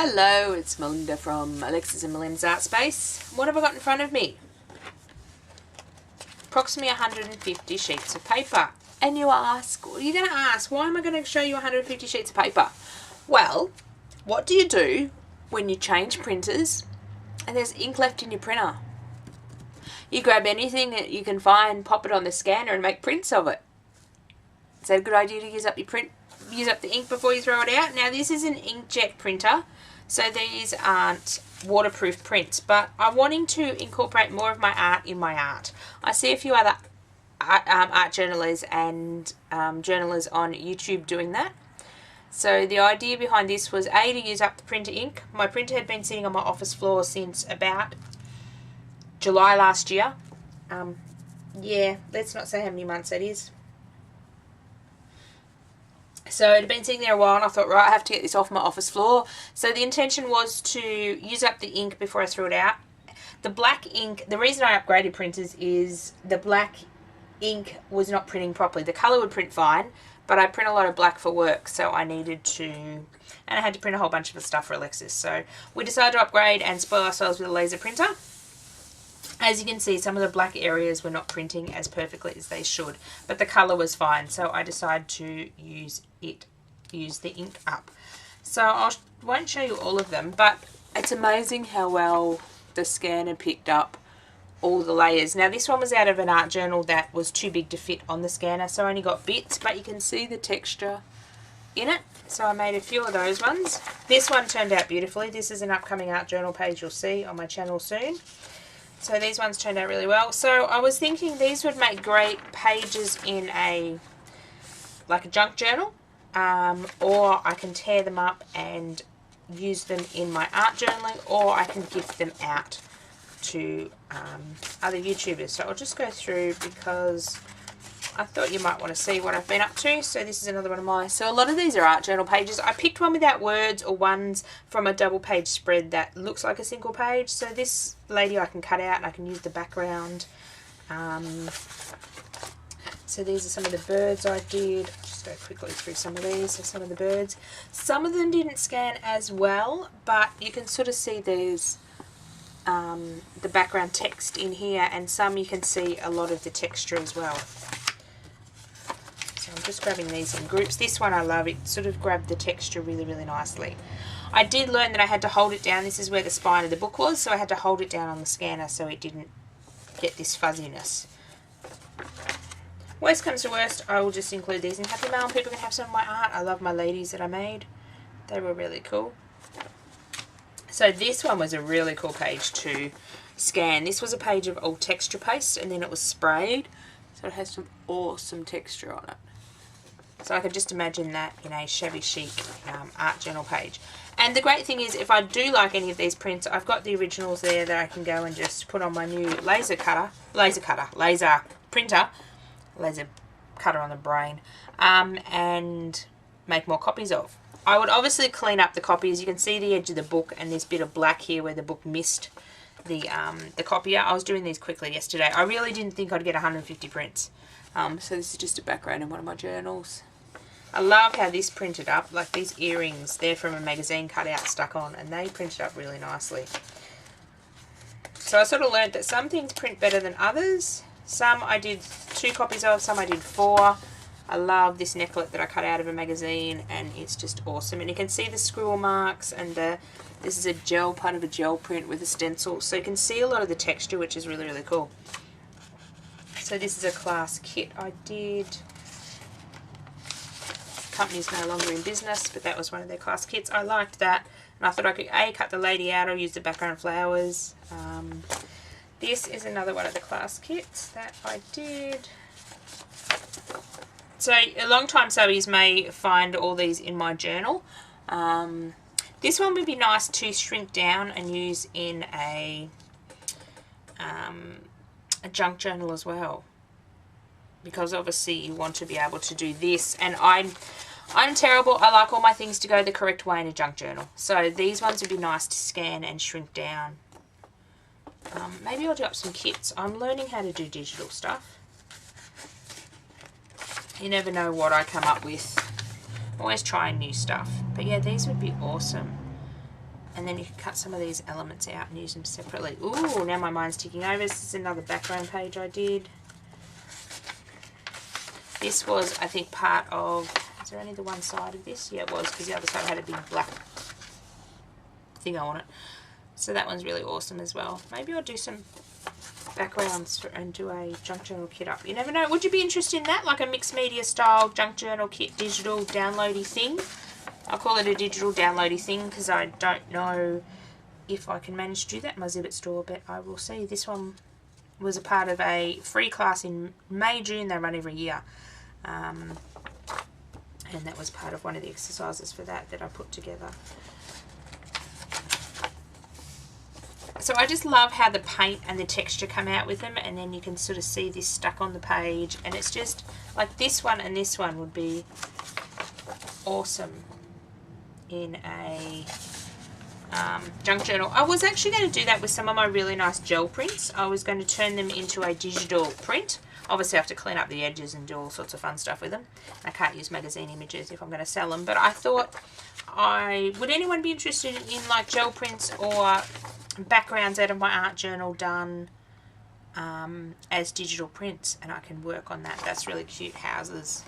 Hello, it's Melinda from Alexis and Melinda's Art Space. What have I got in front of me? Approximately 150 sheets of paper. And you ask, what are you going to ask? Why am I going to show you 150 sheets of paper? Well, what do you do when you change printers and there's ink left in your printer? You grab anything that you can find, pop it on the scanner and make prints of it. Is that a good idea to use up the ink before you throw it out? Now this is an inkjet printer, so these aren't waterproof prints, but I'm wanting to incorporate more of my art in my art. I see a few other art journalists and journalists on YouTube doing that. So the idea behind this was A, to use up the printer ink. My printer had been sitting on my office floor since about July last year. Yeah, let's not say how many months that is. So it had been sitting there a while and I thought, right, I have to get this off my office floor. So the intention was to use up the ink before I threw it out. The black ink, the reason I upgraded printers is the black ink was not printing properly. The colour would print fine, but I print a lot of black for work, so I needed to, and I had to print a whole bunch of stuff for Alexis. So we decided to upgrade and spoil ourselves with a laser printer. As you can see, some of the black areas were not printing as perfectly as they should, but the colour was fine, so I decided to use the ink up. So I won't show you all of them, but it's amazing how well the scanner picked up all the layers. Now this one was out of an art journal that was too big to fit on the scanner, so I only got bits, but you can see the texture in it. So I made a few of those ones. This one turned out beautifully. This is an upcoming art journal page you'll see on my channel soon. So these ones turned out really well. So I was thinking these would make great pages in like a junk journal, or I can tear them up and use them in my art journaling, or I can gift them out to other YouTubers. So I'll just go through because I thought you might want to see what I've been up to. So this is another one of mine. So a lot of these are art journal pages. I picked one without words or ones from a double page spread that looks like a single page. So this lady I can cut out and I can use the background. So these are some of the birds I did. I'll just go quickly through some of these. So some of the birds. Some of them didn't scan as well, but you can sort of see there's the background text in here, and some you can see a lot of the texture as well. So I'm just grabbing these in groups. This one I love. It sort of grabbed the texture really, really nicely. I did learn that I had to hold it down. This is where the spine of the book was, so I had to hold it down on the scanner so it didn't get this fuzziness. Worst comes to worst, I will just include these in Happy Mail and people can have some of my art. I love my ladies that I made. They were really cool. So this one was a really cool page to scan. This was a page of old texture paste and then it was sprayed. So it has some awesome texture on it. So I could just imagine that in a shabby chic art journal page. And the great thing is, if I do like any of these prints, I've got the originals there that I can go and just put on my new laser printer, laser cutter on the brain, and make more copies of. I would obviously clean up the copies. You can see the edge of the book and this bit of black here where the book missed the copier. I was doing these quickly yesterday. I really didn't think I'd get 150 prints. So this is just a background in one of my journals. I love how this printed up, like these earrings, they're from a magazine cut out stuck on, and they printed up really nicely. So I sort of learned that some things print better than others. Some I did 2 copies of, some I did 4. I love this necklet that I cut out of a magazine, and it's just awesome. And you can see the squirrel marks, and this is a gel, part of a gel print with a stencil. So you can see a lot of the texture, which is really, really cool. So this is a class kit I did. The company's no longer in business, but that was one of their class kits. I liked that, and I thought I could A, cut the lady out or use the background flowers. This is another one of the class kits that I did. So a long-time subbies may find all these in my journal. This one would be nice to shrink down and use in a junk journal as well, because obviously you want to be able to do this, and I'm terrible. I like all my things to go the correct way in a junk journal, so these ones would be nice to scan and shrink down. Maybe I'll do up some kits. I'm learning how to do digital stuff. You never know what I come up with. I'm always trying new stuff, but yeah, these would be awesome. And then you can cut some of these elements out and use them separately. Ooh, now my mind's ticking over. This is another background page I did. This was, I think, part of... Is there only the one side of this? Yeah, it was, because the other side had a big black thing on it. So that one's really awesome as well. Maybe I'll do some backgrounds and do a junk journal kit up. You never know. Would you be interested in that? Like a mixed media style junk journal kit, digital downloady thing? I'll call it a digital downloady thing because I don't know if I can manage to do that in my Zibbet store, but I will see. This one was a part of a free class in May, June. They run every year. And that was part of one of the exercises for that I put together. So I just love how the paint and the texture come out with them, and then you can sort of see this stuck on the page, and it's just like this one and this one would be awesome in a junk journal. I was actually going to do that with some of my really nice gel prints. I was going to turn them into a digital print. Obviously I have to clean up the edges and do all sorts of fun stuff with them. I can't use magazine images if I'm going to sell them, but I thought would anyone be interested in like gel prints or backgrounds out of my art journal done as digital prints, and I can work on that. That's really cute. Houses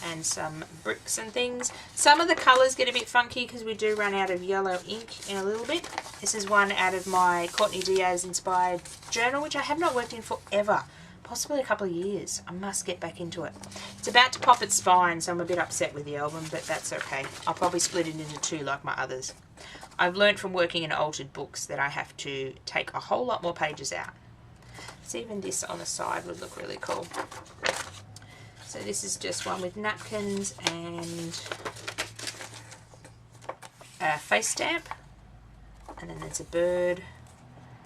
and some bricks and things. Some of the colours get a bit funky because we do run out of yellow ink in a little bit. This is one out of my Courtney Diaz inspired journal, which I have not worked in forever, possibly a couple of years. I must get back into it. It's about to pop its spine, so I'm a bit upset with the album, but that's okay. I'll probably split it into two like my others. I've learned from working in altered books that I have to take a whole lot more pages out. So even this on the side would look really cool. So this is just one with napkins and a face stamp. And then there's a bird.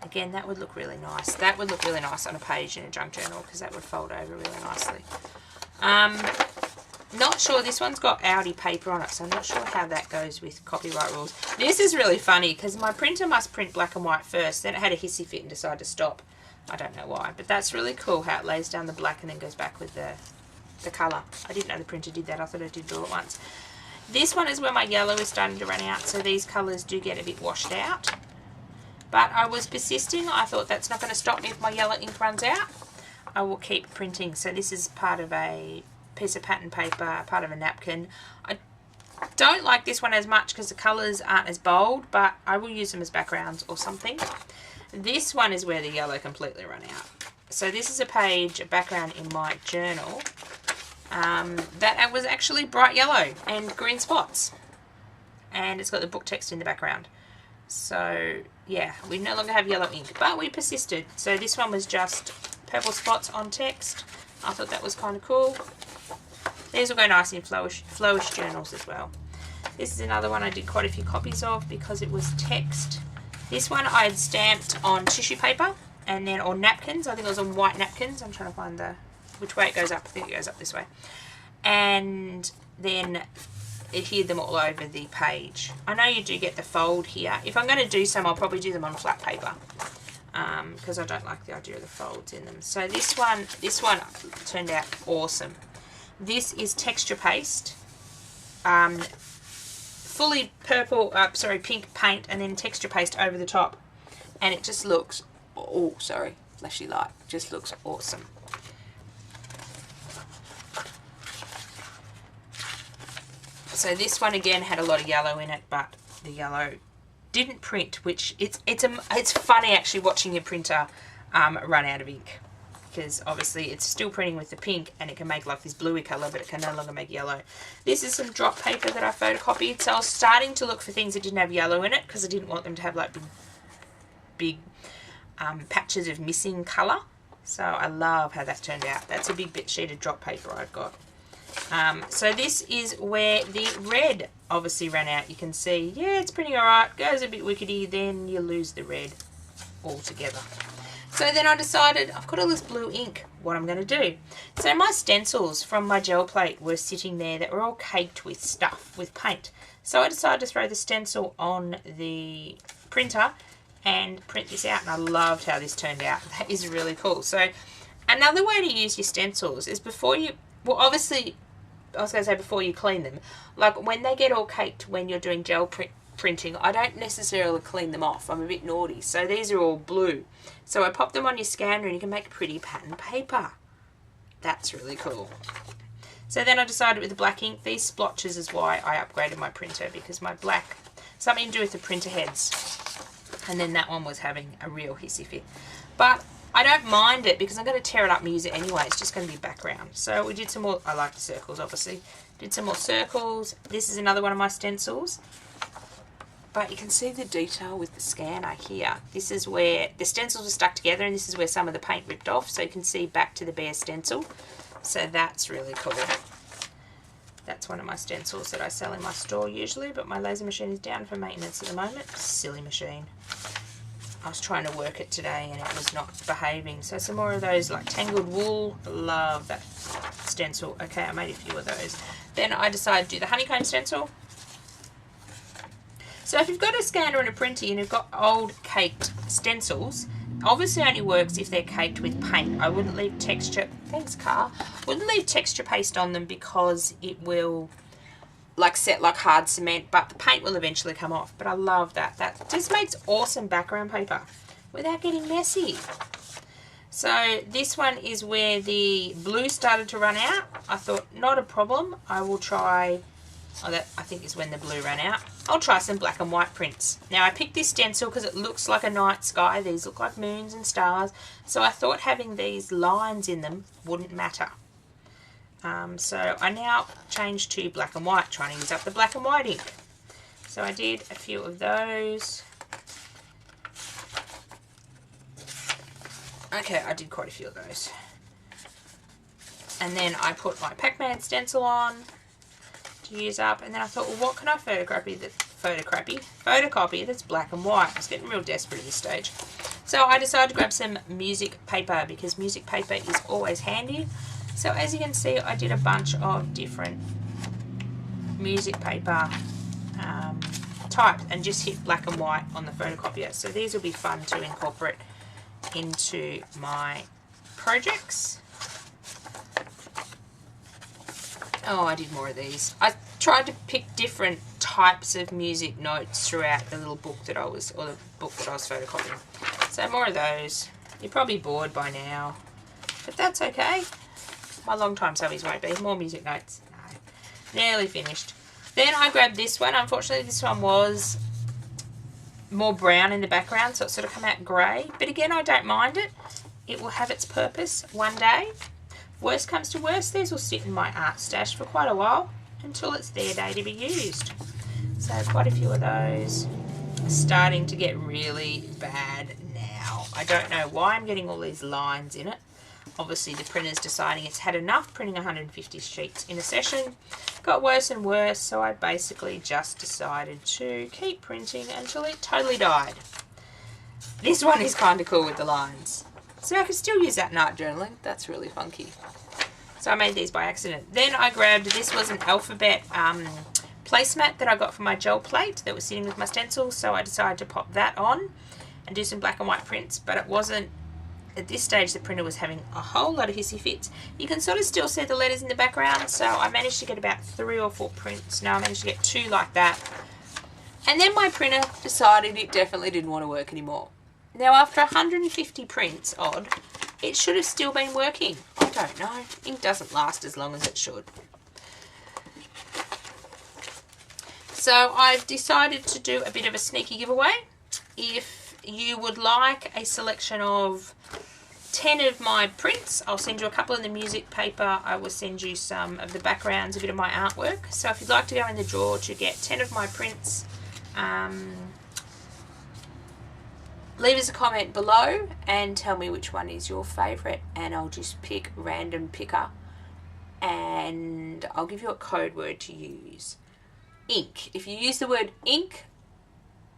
Again, that would look really nice. That would look really nice on a page in a junk journal because that would fold over really nicely. Not sure, this one's got Audi paper on it, so I'm not sure how that goes with copyright rules. This is really funny because my printer must print black and white first, then it had a hissy fit and decided to stop. I don't know why, but that's really cool how it lays down the black and then goes back with the colour. I didn't know the printer did that. I thought it did all at once. This one is where my yellow is starting to run out, so these colours do get a bit washed out. But I was persisting. I thought that's not going to stop me if my yellow ink runs out. I will keep printing. So this is part of a piece of pattern paper, part of a napkin. I don't like this one as much because the colours aren't as bold, but I will use them as backgrounds or something. This one is where the yellow completely run out. So this is a page, a background in my journal. That was actually bright yellow and green spots, and it's got the book text in the background. So yeah, we no longer have yellow ink, but we persisted. So this one was just purple spots on text. I thought that was kind of cool. These will go nice in flowish journals as well. This is another one I did quite a few copies of because it was text. This one I had stamped on tissue paper and then on napkins. I think it was on white napkins. I'm trying to find which way it goes up. I think it goes up this way. And then it adhered them all over the page. I know you do get the fold here. If I'm going to do some, I'll probably do them on flat paper because I don't like the idea of the folds in them. So this one turned out awesome. This is texture paste, fully pink paint, and then texture paste over the top, and it just looks, oh sorry, flashy light, just looks awesome. So this one again had a lot of yellow in it, but the yellow didn't print, which it's funny actually watching your printer run out of ink, because obviously it's still printing with the pink and it can make like this bluey colour, but it can no longer make yellow. This is some drop paper that I photocopied, so I was starting to look for things that didn't have yellow in it because I didn't want them to have like big patches of missing colour. So I love how that turned out. That's a big bit sheet of drop paper I've got. So this is where the red obviously ran out. You can see, yeah, it's printing alright, goes a bit wickety, then you lose the red altogether. So then I decided, I've got all this blue ink, what I'm going to do. So my stencils from my gel plate were sitting there that were all caked with stuff, with paint. So I decided to throw the stencil on the printer and print this out, and I loved how this turned out. That is really cool. So another way to use your stencils is before you, well obviously, I was going to say before you clean them, like when they get all caked when you're doing gel printing, I don't necessarily clean them off. I'm a bit naughty. So these are all blue. So I pop them on your scanner and you can make a pretty pattern paper. That's really cool. So then I decided with the black ink, these splotches is why I upgraded my printer, because my black, something to do with the printer heads. And then that one was having a real hissy fit. But I don't mind it because I'm going to tear it up and use it anyway. It's just going to be background. So we did some more, I like the circles obviously. Did some more circles. This is another one of my stencils. But you can see the detail with the scanner here. This is where the stencils are stuck together and this is where some of the paint ripped off. So you can see back to the bare stencil. So that's really cool. That's one of my stencils that I sell in my store usually, but my laser machine is down for maintenance at the moment. Silly machine. I was trying to work it today and it was not behaving. So some more of those like tangled wool. Love that stencil. Okay, I made a few of those. Then I decided to do the honeycomb stencil. So if you've got a scanner and a printer and you've got old caked stencils, obviously only works if they're caked with paint. I wouldn't leave texture, thanks Car, wouldn't leave texture paste on them because it will like set like hard cement, but the paint will eventually come off. But I love that. That just makes awesome background paper without getting messy. So this one is where the blue started to run out. I thought, not a problem. I will try, oh, that I think is when the blue ran out. I'll try some black and white prints. Now I picked this stencil because it looks like a night sky. These look like moons and stars. So I thought having these lines in them wouldn't matter. So I now changed to black and white, trying to use up the black and white ink. So I did a few of those. Okay, I did quite a few of those. And then I put my Pac-Man stencil on to use up, and then I thought, well, what can I photocopy that's black and white? I was getting real desperate at this stage. So I decided to grab some music paper because music paper is always handy. So as you can see, I did a bunch of different music paper types and just hit black and white on the photocopier. So these will be fun to incorporate into my projects. Oh, I did more of these. I tried to pick different types of music notes throughout the little book that I was, or the book that I was photocopying. So more of those. You're probably bored by now, but that's okay. My long time subbies won't be. More music notes. No. Nearly finished. Then I grabbed this one. Unfortunately, this one was more brown in the background, so it sort of come out grey. But again, I don't mind it. It will have its purpose one day. Worst comes to worst, these will sit in my art stash for quite a while until it's their day to be used. So quite a few of those are starting to get really bad now. I don't know why I'm getting all these lines in it. Obviously the printer's deciding it's had enough printing 150 sheets in a session. Got worse and worse, so I basically just decided to keep printing until it totally died. This one is kind of cool with the lines. So I can still use that in art journaling. That's really funky. So I made these by accident. Then I grabbed, this was an alphabet placemat that I got from my gel plate that was sitting with my stencils. So I decided to pop that on and do some black and white prints. But it wasn't, at this stage the printer was having a whole lot of hissy fits. You can sort of still see the letters in the background. So I managed to get about 3 or 4 prints. Now I managed to get 2 like that. And then my printer decided it definitely didn't want to work anymore. Now after 150 prints odd, it should have still been working. I don't know. Ink doesn't last as long as it should. So I've decided to do a bit of a sneaky giveaway. If you would like a selection of 10 of my prints, I'll send you a couple of the music paper. I will send you some of the backgrounds, a bit of my artwork. So if you'd like to go in the draw to get 10 of my prints, leave us a comment below and tell me which one is your favourite, and I'll just pick random picker and I'll give you a code word to use. Ink. If you use the word ink,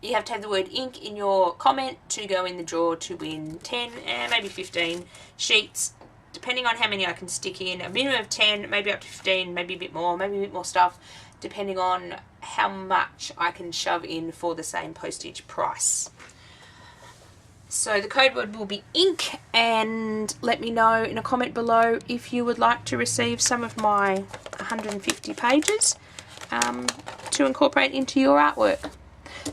you have to have the word ink in your comment to go in the draw to win 10 and maybe 15 sheets, depending on how many I can stick in. A minimum of 10, maybe up to 15, maybe a bit more stuff, depending on how much I can shove in for the same postage price. So the code word will be ink, and let me know in a comment below if you would like to receive some of my 150 pages to incorporate into your artwork.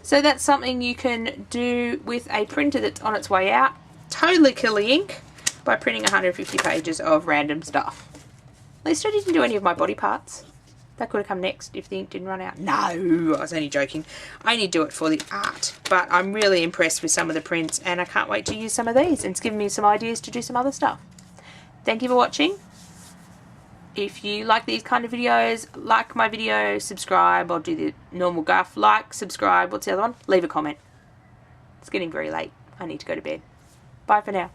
So that's something you can do with a printer that's on its way out. Totally kill the ink by printing 150 pages of random stuff. At least I didn't do any of my body parts. That could have come next if the ink didn't run out. No, I was only joking. I only do it for the art. But I'm really impressed with some of the prints, and I can't wait to use some of these. And it's given me some ideas to do some other stuff. Thank you for watching. If you like these kind of videos, like my video, subscribe, or do the normal guff. Like, subscribe, what's the other one? Leave a comment. It's getting very late. I need to go to bed. Bye for now.